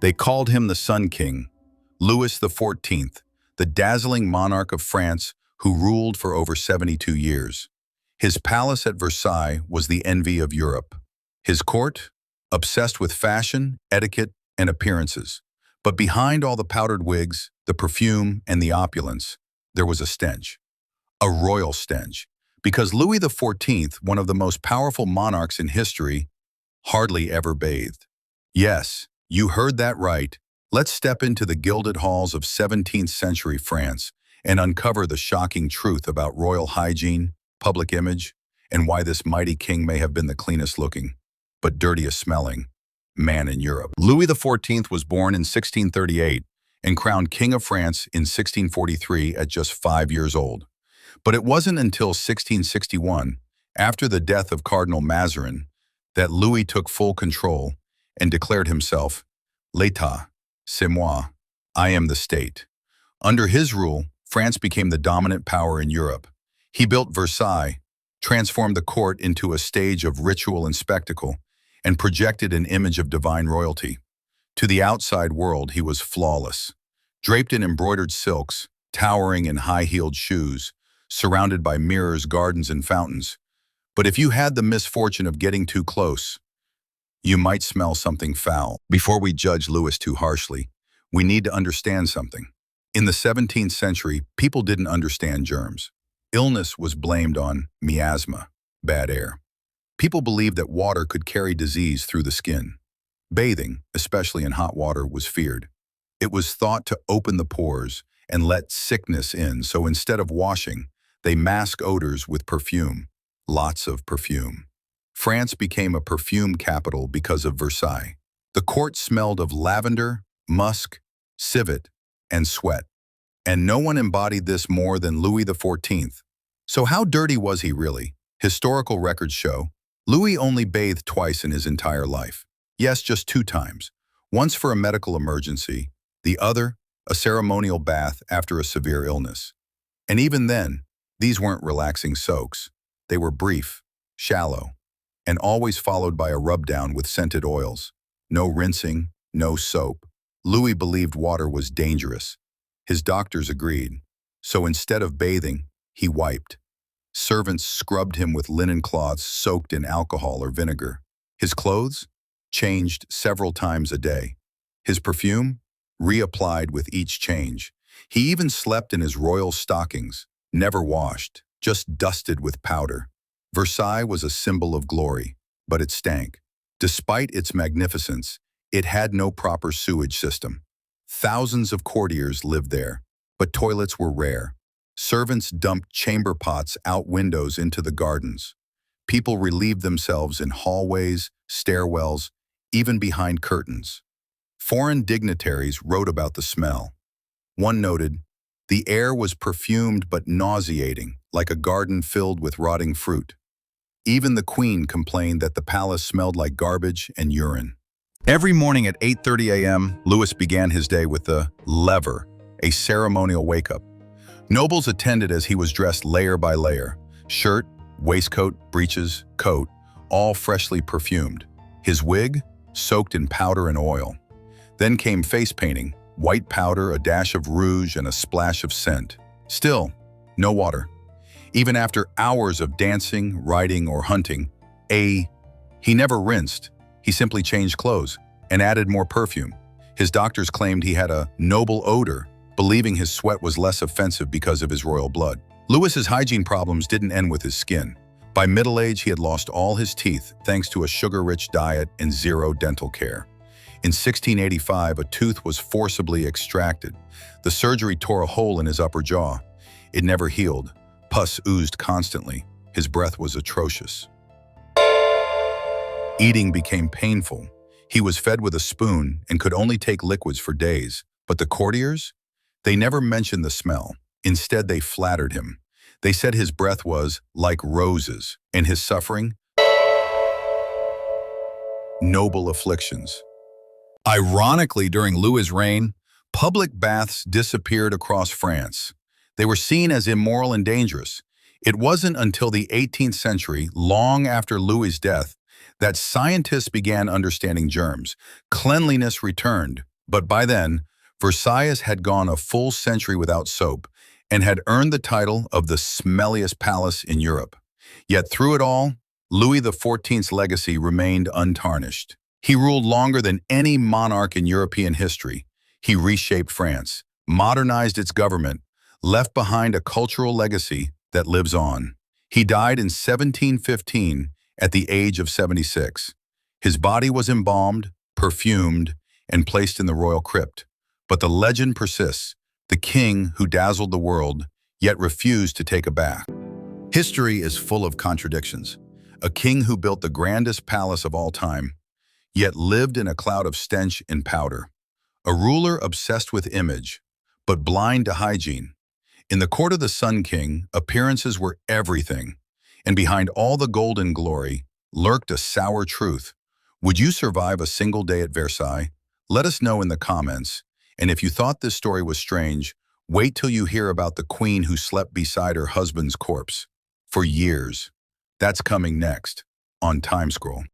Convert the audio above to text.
They called him the Sun King, Louis XIV, the dazzling monarch of France who ruled for over 72 years. His palace at Versailles was the envy of Europe. His court, obsessed with fashion, etiquette, and appearances. But behind all the powdered wigs, the perfume, and the opulence, there was a stench. A royal stench. Because Louis XIV, one of the most powerful monarchs in history, hardly ever bathed. Yes, you heard that right. Let's step into the gilded halls of 17th century France and uncover the shocking truth about royal hygiene, public image, and why this mighty king may have been the cleanest looking, but dirtiest smelling, man in Europe. Louis XIV was born in 1638 and crowned King of France in 1643 at just 5 years old. But it wasn't until 1661, after the death of Cardinal Mazarin, that Louis took full control and declared himself, "L'État, c'est moi, I am the state." Under his rule, France became the dominant power in Europe. He built Versailles, transformed the court into a stage of ritual and spectacle, and projected an image of divine royalty. To the outside world, he was flawless, draped in embroidered silks, towering in high-heeled shoes, surrounded by mirrors, gardens, and fountains. But if you had the misfortune of getting too close, you might smell something foul. Before we judge Louis too harshly, we need to understand something. In the 17th century, people didn't understand germs. Illness was blamed on miasma, bad air. People believed that water could carry disease through the skin. Bathing, especially in hot water, was feared. It was thought to open the pores and let sickness in, so instead of washing, they masked odors with perfume. Lots of perfume. France became a perfume capital because of Versailles. The court smelled of lavender, musk, civet, and sweat. And no one embodied this more than Louis XIV. So how dirty was he really? Historical records show Louis only bathed twice in his entire life. Yes, just 2 times. Once for a medical emergency, the other, a ceremonial bath after a severe illness. And even then, these weren't relaxing soaks. They were brief, shallow, and always followed by a rub-down with scented oils. No rinsing, no soap. Louis believed water was dangerous. His doctors agreed. So instead of bathing, he wiped. Servants scrubbed him with linen cloths soaked in alcohol or vinegar. His clothes? Changed several times a day. His perfume? Reapplied with each change. He even slept in his royal stockings, never washed, just dusted with powder. Versailles was a symbol of glory, but it stank. Despite its magnificence, it had no proper sewage system. Thousands of courtiers lived there, but toilets were rare. Servants dumped chamber pots out windows into the gardens. People relieved themselves in hallways, stairwells, even behind curtains. Foreign dignitaries wrote about the smell. One noted, "The air was perfumed but nauseating, like a garden filled with rotting fruit." Even the queen complained that the palace smelled like garbage and urine. Every morning at 8:30 a.m., Louis began his day with the lever, a ceremonial wake-up. Nobles attended as he was dressed layer by layer, shirt, waistcoat, breeches, coat, all freshly perfumed. His wig, soaked in powder and oil. Then came face painting, white powder, a dash of rouge, and a splash of scent. Still, no water. Even after hours of dancing, riding, or hunting, he never rinsed. He simply changed clothes and added more perfume. His doctors claimed he had a noble odor, believing his sweat was less offensive because of his royal blood. Louis's hygiene problems didn't end with his skin. By middle age, he had lost all his teeth thanks to a sugar-rich diet and zero dental care. In 1685, a tooth was forcibly extracted. The surgery tore a hole in his upper jaw. It never healed. Pus oozed constantly. His breath was atrocious. Eating became painful. He was fed with a spoon and could only take liquids for days. But the courtiers? They never mentioned the smell. Instead, they flattered him. They said his breath was like roses, and his suffering, noble afflictions. Ironically, during Louis's reign, public baths disappeared across France. They were seen as immoral and dangerous. It wasn't until the 18th century, long after Louis's death, that scientists began understanding germs. Cleanliness returned, But by then, Versailles had gone a full century without soap and had earned the title of the smelliest palace in Europe. Yet through it all, Louis XIV's legacy remained untarnished. He ruled longer than any monarch in European history. He reshaped France, modernized its government, left behind a cultural legacy that lives on. He died in 1715 at the age of 76. His body was embalmed, perfumed, and placed in the royal crypt. But the legend persists, the king who dazzled the world, yet refused to take a bath. History is full of contradictions. A king who built the grandest palace of all time, yet lived in a cloud of stench and powder. A ruler obsessed with image, but blind to hygiene. In the court of the Sun King, appearances were everything, and behind all the golden glory lurked a sour truth. Would you survive a single day at Versailles? Let us know in the comments. And if you thought this story was strange, wait till you hear about the queen who slept beside her husband's corpse for years. That's coming next on TimeScroll.